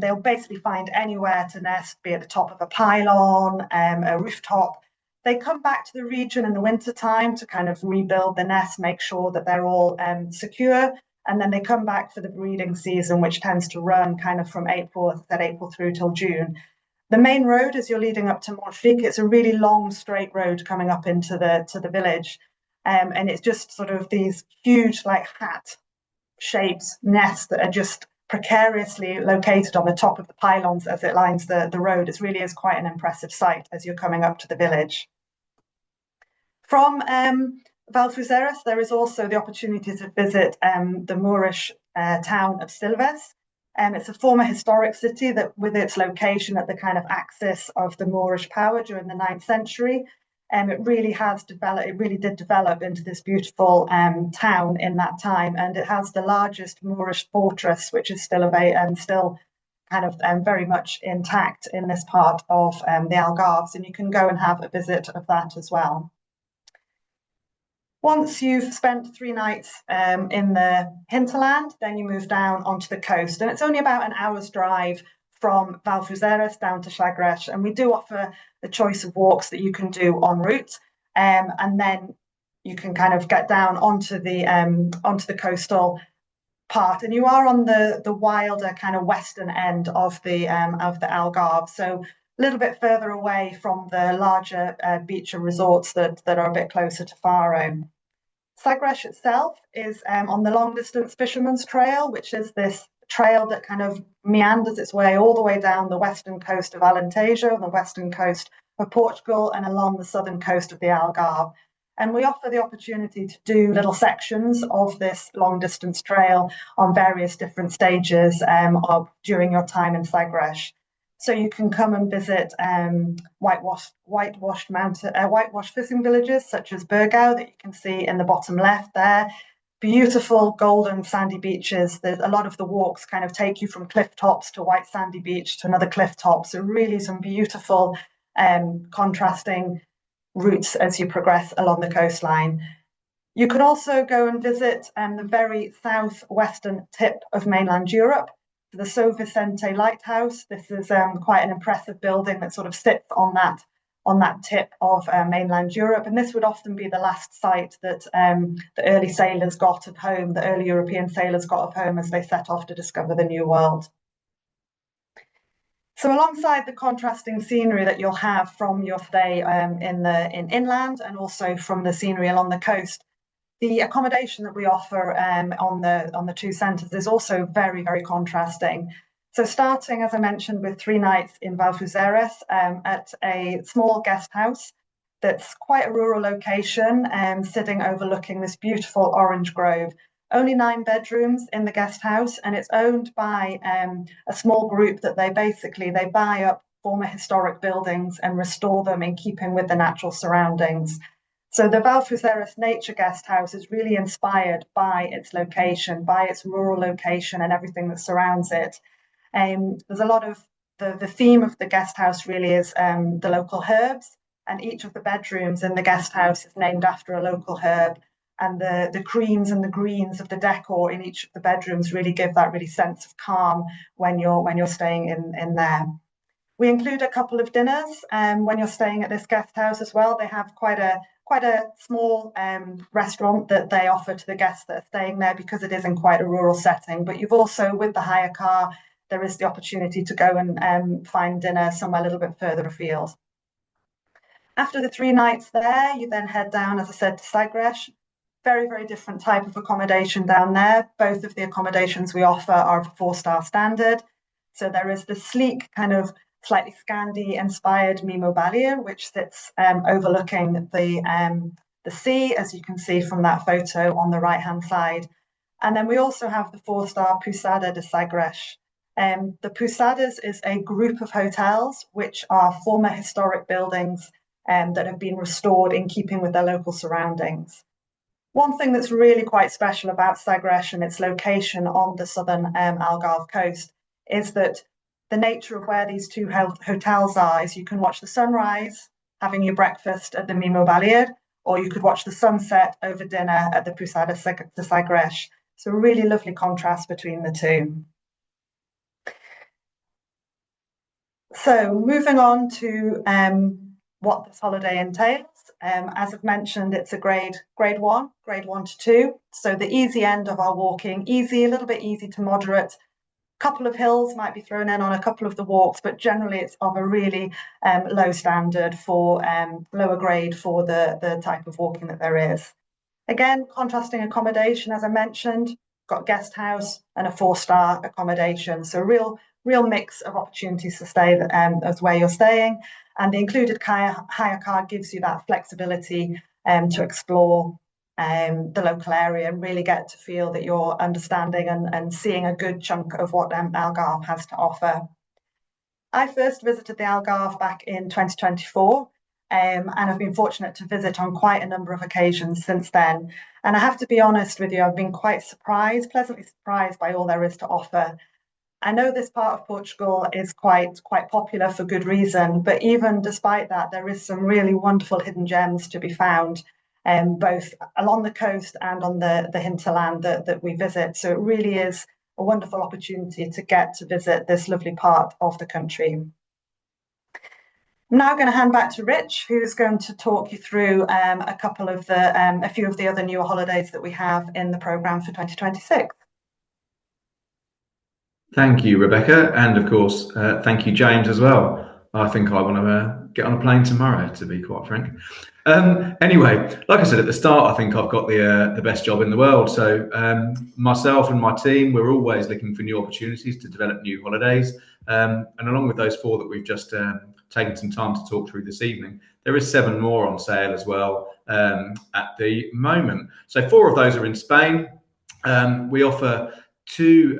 They'll basically find anywhere to nest, be at the top of a pylon, a rooftop. They come back to the region in the winter time to kind of rebuild the nest, make sure that they're all secure, and then they come back for the breeding season, which tends to run kind of from April through till June. The main road, as you're leading up to Montjuïc, it's a really long straight road coming up into the village, and it's just sort of these huge, like hat shapes nests that are just precariously located on the top of the pylons as it lines the road. It really is quite an impressive sight as you're coming up to the village. From Valfrizeres, there is also the opportunity to visit the Moorish town of Silves. It's a former historic city that, with its location at the kind of axis of the Moorish power during the 9th century, it really has developed. It really did develop into this beautiful town in that time, and it has the largest Moorish fortress, which is still kind of very much intact in this part of the Algarves, and you can go and have a visit of that as well. Once you've spent 3 nights in the hinterland, then you move down onto the coast, and it's only about an hour's drive from Valfrizeres down to Sagres, and we do offer the choice of walks that you can do en route, and then you can kind of get down onto the coastal part, and you are on the wilder kind of western end of the Algarve, so a little bit further away from the larger beach and resorts that are a bit closer to Faro. Sagres itself is on the long distance fisherman's trail, which is this trail that kind of meanders its way all the way down the western coast of Alentejo, the western coast of Portugal, and along the southern coast of the Algarve. And we offer the opportunity to do little sections of this long distance trail on various different stages during your time in Sagres. So you can come and visit whitewashed fishing villages such as Burgau that you can see in the bottom left there. Beautiful golden sandy beaches. There's a lot of the walks kind of take you from cliff tops to white sandy beach to another cliff top. So really some beautiful contrasting routes as you progress along the coastline. You can also go and visit the very southwestern tip of mainland Europe, the São Vicente Lighthouse. This is quite an impressive building that sort of sits on that tip of mainland Europe, and this would often be the last site that the early sailors got of home, the early European sailors got of home as they set off to discover the New World. So alongside the contrasting scenery that you'll have from your stay in inland, and also from the scenery along the coast, the accommodation that we offer on the 2 centres is also very, very contrasting. So starting, as I mentioned, with 3 nights in Valfrizeres at a small guest house that's quite a rural location, sitting overlooking this beautiful orange grove. Only 9 bedrooms in the guest house, and it's owned by a small group that they buy up former historic buildings and restore them in keeping with the natural surroundings. So the Valfrizeres Nature Guest House is really inspired by its location, by its rural location and everything that surrounds it. There's a lot of the theme of the guest house really is the local herbs, and each of the bedrooms in the guest house is named after a local herb. and the creams and the greens of the decor in each of the bedrooms really give that really sense of calm when you're staying in there. We include a couple of dinners when you're staying at this guest house as well. They have quite a small restaurant that they offer to the guests that are staying there, because it is in quite a rural setting. But you've also, with the hire car, there is the opportunity to go and find dinner somewhere a little bit further afield. After the 3 nights there, you then head down, as I said, to Sagres. Very, very different type of accommodation down there. Both of the accommodations we offer are of 4-star standard. So there is the sleek, kind of slightly Scandi-inspired Mimo Ballier, which sits overlooking the sea, as you can see from that photo on the right-hand side. And then we also have the 4-star Pousada de Sagres. The Pousadas is a group of hotels which are former historic buildings that have been restored in keeping with their local surroundings. One thing that's really quite special about Sagres and its location on the southern Algarve coast is that the nature of where these 2 hotels are is you can watch the sunrise having your breakfast at the Mimo Ballier, or you could watch the sunset over dinner at the Pousada de Sagres. So a really lovely contrast between the 2. So moving on to what this holiday entails. As I've mentioned, it's a grade 1 to 2. So the easy end of our walking, a little bit easy to moderate. Couple of hills might be thrown in on a couple of the walks, but generally it's of a really low standard for lower grade for the type of walking that there is. Again, contrasting accommodation, as I mentioned, got guest house and a 4-star accommodation. So real mix of opportunities to stay as where you're staying. And the included hire car gives you that flexibility to explore the local area and really get to feel that you're understanding and seeing a good chunk of what Algarve has to offer. I first visited the Algarve back in 2024, and I've been fortunate to visit on quite a number of occasions since then. And I have to be honest with you, I've been quite pleasantly surprised by all there is to offer. I know this part of Portugal is quite popular for good reason, but even despite that, there is some really wonderful hidden gems to be found, both along the coast and on the hinterland that we visit. So it really is a wonderful opportunity to get to visit this lovely part of the country. I'm now going to hand back to Rich, who's going to talk you through a few of the other newer holidays that we have in the programme for 2026. Thank you, Rebecca, and of course, thank you, James, as well. I think I want to get on a plane tomorrow, to be quite frank. Anyway, like I said at the start, I think I've got the best job in the world. So myself and my team, we're always looking for new opportunities to develop new holidays. And along with those 4 that we've just taken some time to talk through this evening, there is 7 more on sale as well at the moment. So 4 of those are in Spain. We offer 2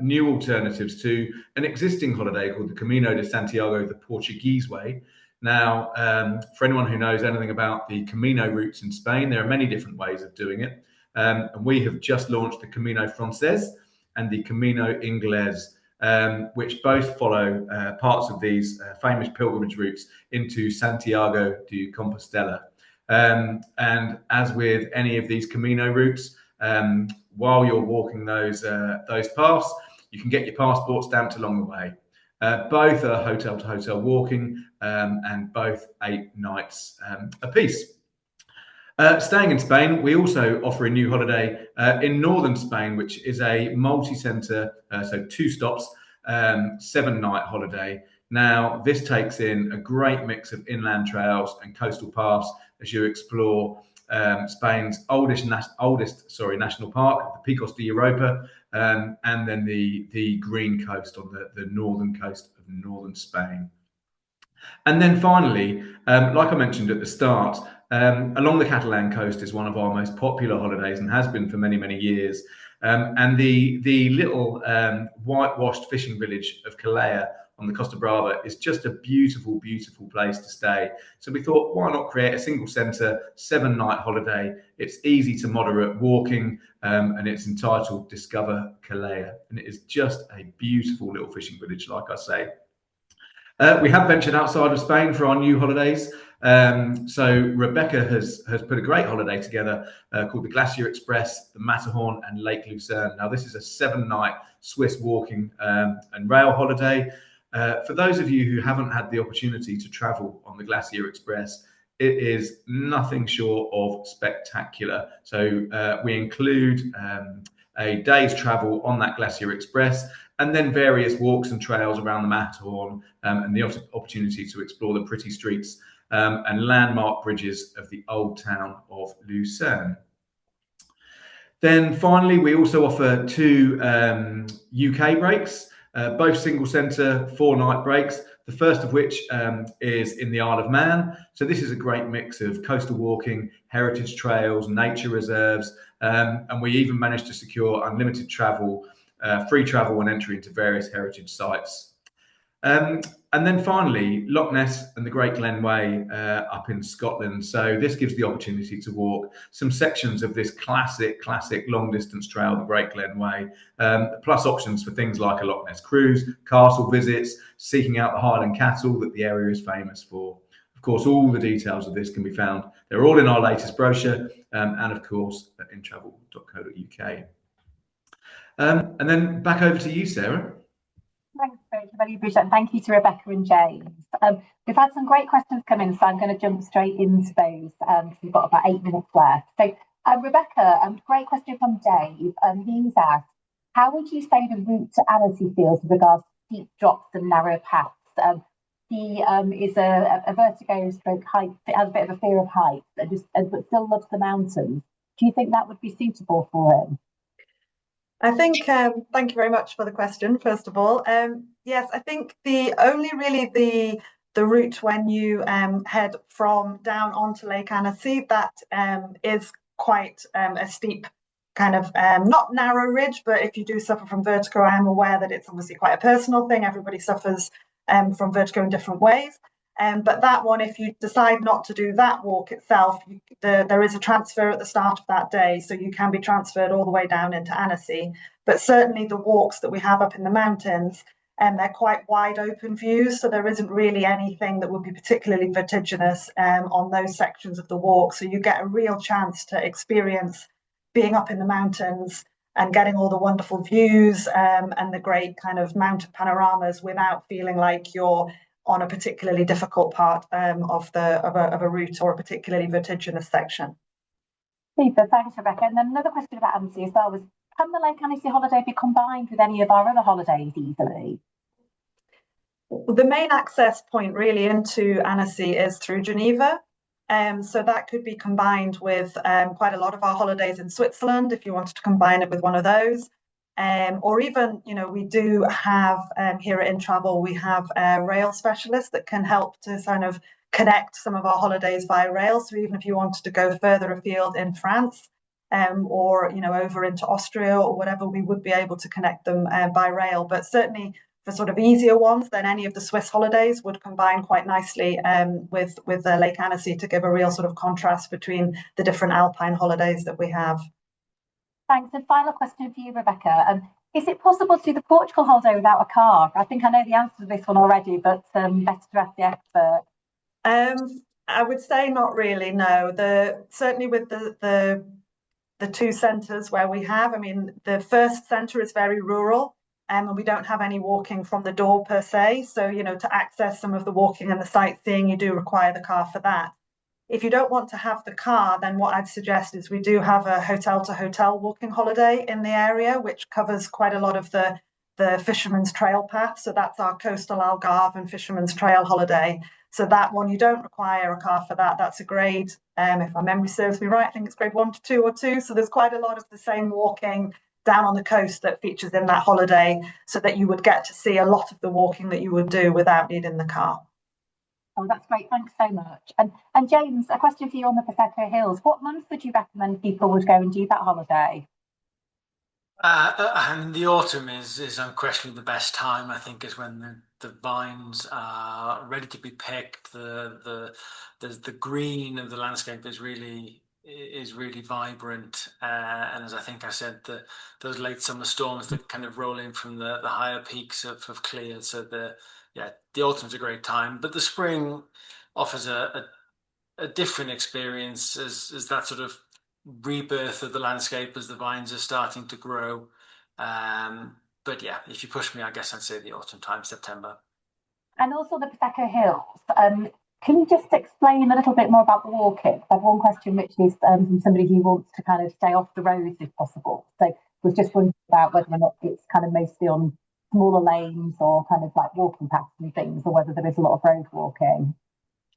new alternatives to an existing holiday called the Camino de Santiago, the Portuguese way. Now, for anyone who knows anything about the Camino routes in Spain, there are many different ways of doing it. And we have just launched the Camino Francés and the Camino Inglés, which both follow parts of these famous pilgrimage routes into Santiago de Compostela. And as with any of these Camino routes, while you're walking those paths, you can get your passport stamped along the way. Both are hotel to hotel walking, and both 8 nights apiece. Staying in Spain, we also offer a new holiday in northern Spain, which is a multi-centre, so 2 stops, 7-night holiday. Now, this takes in a great mix of inland trails and coastal paths as you explore Spain's oldest national park, the Picos de Europa, and then the green coast on the northern coast of northern Spain. And then finally, like I mentioned at the start, along the Catalan coast is one of our most popular holidays and has been for many, many years. And the little whitewashed fishing village of Calella on the Costa Brava is just a beautiful, beautiful place to stay. So we thought, why not create a single centre, 7-night holiday? It's easy to moderate walking, and it's entitled Discover Calella. And it is just a beautiful little fishing village, like I say. We have ventured outside of Spain for our new holidays. So Rebecca has put a great holiday together called the Glacier Express, the Matterhorn and Lake Lucerne. Now this is a 7-night Swiss walking and rail holiday. For those of you who haven't had the opportunity to travel on the Glacier Express, it is nothing short of spectacular. So we include a day's travel on that Glacier Express, and then various walks and trails around the Matterhorn, and the opportunity to explore the pretty streets and landmark bridges of the old town of Lucerne. Then finally, we also offer 2 UK breaks, both single centre 4-night breaks. The first of which is in the Isle of Man. So this is a great mix of coastal walking, heritage trails, nature reserves, and we even managed to secure unlimited travel, free travel and entry into various heritage sites. And then finally, Loch Ness and the Great Glen Way up in Scotland. So this gives the opportunity to walk some sections of this classic long distance trail, the Great Glen Way, plus options for things like a Loch Ness cruise, castle visits, seeking out the Highland cattle that the area is famous for. Of course, all the details of this can be found. They're all in our latest brochure, and of course at intravel.co.uk. And then back over to you, Sarah. Thanks, Rach. Really appreciate it. Thank you to Rebecca and James. We've had some great questions come in, so I'm going to jump straight into those. We've got about 8 minutes left. So, Rebecca, great question from Dave. He's asked, how would you say the route to Annecy feels with regards to steep drops and narrow paths? He is a vertigo stroke height, has a bit of a fear of heights, but still loves the mountains. Do you think that would be suitable for him? I think, thank you very much for the question, first of all. Yes, I think the route when you head from down onto Lake Annecy, that is quite a steep kind of, not narrow ridge, but if you do suffer from vertigo, I am aware that it's obviously quite a personal thing. Everybody suffers from vertigo in different ways. But that one, if you decide not to do that walk itself, there is a transfer at the start of that day, so you can be transferred all the way down into Annecy. But certainly the walks that we have up in the mountains, they're quite wide open views, so there isn't really anything that would be particularly vertiginous on those sections of the walk. So you get a real chance to experience being up in the mountains and getting all the wonderful views and the great kind of mountain panoramas without feeling like you're on a particularly difficult part of a route or a particularly vertiginous section. Super, thanks, Rebecca. And then another question about Annecy as well was, can the Lake Annecy holiday be combined with any of our other holidays easily? Well, the main access point really into Annecy is through Geneva. So that could be combined with quite a lot of our holidays in Switzerland, if you wanted to combine it with one of those. Or even, we do have here at Inntravel, we have rail specialists that can help to kind of connect some of our holidays via rail. So even if you wanted to go further afield in France or, over into Austria or whatever, we would be able to connect them by rail. But certainly for sort of easier ones, then any of the Swiss holidays would combine quite nicely with Lake Annecy to give a real sort of contrast between the different Alpine holidays that we have. Thanks. And final question for you, Rebecca. Is it possible to do the Portugal holiday without a car? I think I know the answer to this one already, but better to ask the expert. I would say not really, no. Certainly with the 2 centres where we have, the first centre is very rural and we don't have any walking from the door per se. So, to access some of the walking and the sightseeing, you do require the car for that. If you don't want to have the car, then what I'd suggest is we do have a hotel-to-hotel walking holiday in the area, which covers quite a lot of the Fisherman's Trail path. So that's our coastal Algarve and Fisherman's Trail holiday. So that one, you don't require a car for that. That's a grade, if my memory serves me right, I think it's grade 1 to 2 or 2. So there's quite a lot of the same walking down on the coast that features in that holiday, so that you would get to see a lot of the walking that you would do without needing the car. Oh, that's great. Thanks so much. And James, a question for you on the Prosecco Hills. What month would you recommend people would go and do that holiday? And the autumn is unquestionably the best time. I think is when the vines are ready to be picked. The green of the landscape is really vibrant. And as I think I said, those late summer storms that kind of roll in from the higher peaks have cleared. So the autumn's a great time, but the spring offers a a different experience as that sort of rebirth of the landscape as the vines are starting to grow. But yeah, if you push me, I guess I'd say the autumn time, September. And also the Prosecco Hills. Can you just explain a little bit more about the walking? I have one question, which is from somebody who wants to kind of stay off the roads if possible. So was just wondering about whether or not it's kind of mostly on smaller lanes or kind of like walking paths and things, or whether there is a lot of road walking.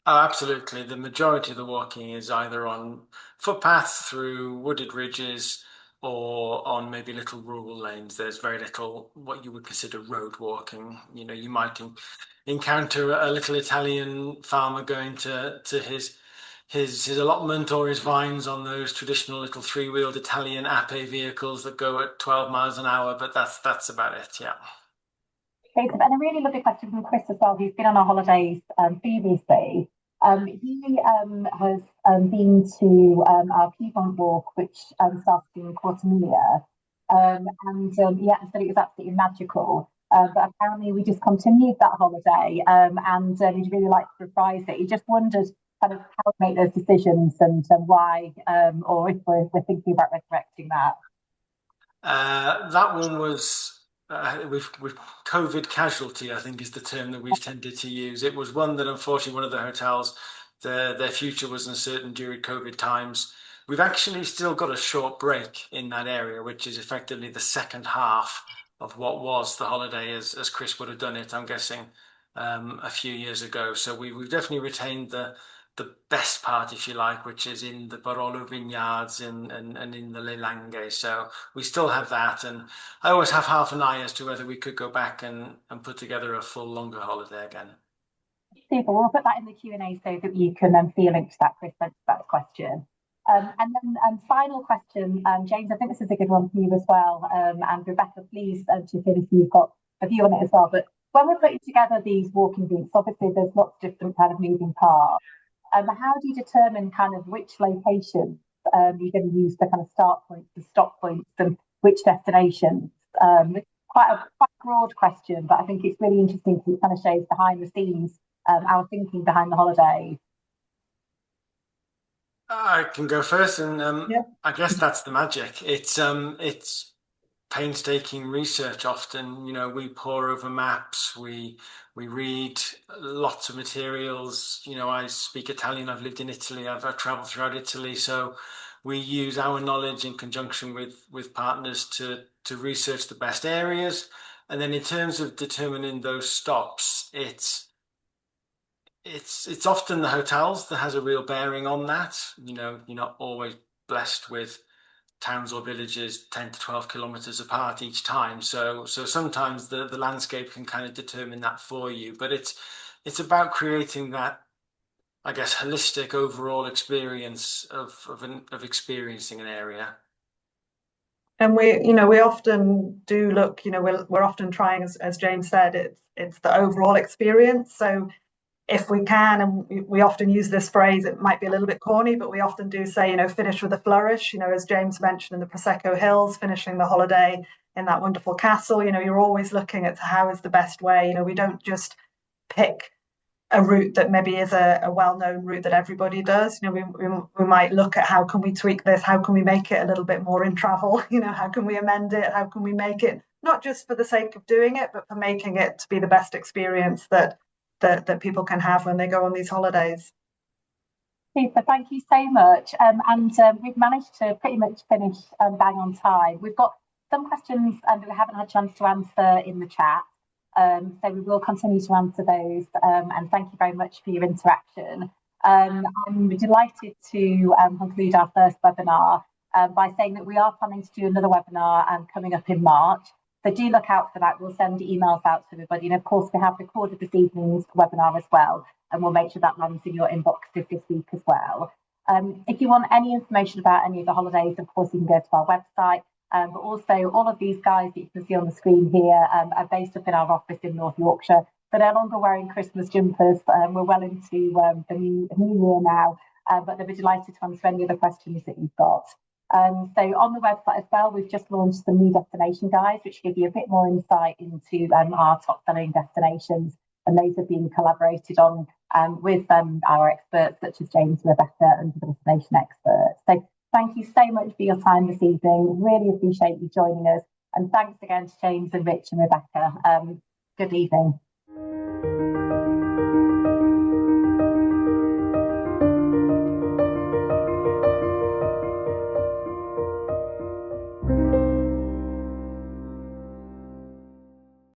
Oh, absolutely. The majority of the walking is either on footpaths through wooded ridges or on maybe little rural lanes. There's very little what you would consider road walking. You know, you might encounter a little Italian farmer going to his allotment or his vines on those traditional little three-wheeled Italian Ape vehicles that go at 12 miles an hour, but that's about it, yeah. Okay, and a really lovely question from Chris as well, who's been on our holidays previously. He has been to our Piedmont walk, which started in Cortimilia, and yeah, said it was absolutely magical. But apparently we just continued that holiday, and he'd really like to reprise it. He just wondered kind of how to make those decisions and why, or if we're thinking about resurrecting that. That one was with COVID casualty, I think is the term that we've tended to use. It was one that unfortunately one of the hotels, their future was uncertain during COVID times. We've actually still got a short break in that area, which is effectively the second half of what was the holiday as Chris would have done it, I'm guessing, a few years ago. So we've definitely retained the best part, if you like, which is in the Barolo vineyards and in the Le Langhe. So we still have that. And I always have half an eye as to whether we could go back and put together a full longer holiday again. Super. We'll put that in the Q&A so that you can see a link to that, Chris. Thanks for that question. And then final question, James, I think this is a good one for you as well. And Rebecca, please chip in if you've got a view on it as well. But when we're putting together these walking routes, obviously there's lots of different kind of moving parts. How do you determine kind of which locations you're going to use for kind of start points and stop points and which destinations? It's quite a broad question, but I think it's really interesting because it kind of shows behind the scenes our thinking behind the holiday. I can go first, and Yeah. I guess that's the magic. It's painstaking research. Often, you know, we pore over maps, we read lots of materials. You know, I speak Italian. I've lived in Italy. I've traveled throughout Italy, so we use our knowledge in conjunction with partners to research the best areas. And then in terms of determining those stops, it's often the hotels that has a real bearing on that. You know, you're not always blessed with towns or villages 10 to 12 kilometers apart each time. So sometimes the landscape can kind of determine that for you. But it's about creating that, I guess, holistic overall experience of experiencing an area. And we often do look, we're often trying, as James said, it's the overall experience. So if we can, and we often use this phrase, it might be a little bit corny, but we often do say, finish with a flourish. As James mentioned in the Prosecco Hills, finishing the holiday in that wonderful castle. You're always looking at how is the best way. We don't just pick a route that maybe is a well-known route that everybody does. We might look at how can we tweak this, how can we make it a little bit more in travel, how can we amend it, how can we make it not just for the sake of doing it, but for making it to be the best experience that people can have when they go on these holidays. Super, thank you so much. And we've managed to pretty much finish bang on time. We've got some questions that we haven't had a chance to answer in the chat. So we will continue to answer those. And thank you very much for your interaction. I'm delighted to conclude our first webinar by saying that we are planning to do another webinar coming up in March. So do look out for that. We'll send emails out to everybody. And of course, we have recorded this evening's webinar as well. And we'll make sure that lands in your inboxes this week as well. If you want any information about any of the holidays, of course, you can go to our website. But also, all of these guys that you can see on the screen here are based up in our office in North Yorkshire. They're no longer wearing Christmas jumpers. We're well into the new year now, but they'll be delighted to answer any other questions that you've got. So on the website as well, we've just launched some new destination guides, which give you a bit more insight into our top selling destinations. and those are being collaborated on with our experts such as James and Rebecca and the destination experts. So thank you so much for your time this evening. Really appreciate you joining us. And thanks again to James and Rich and Rebecca. Good evening.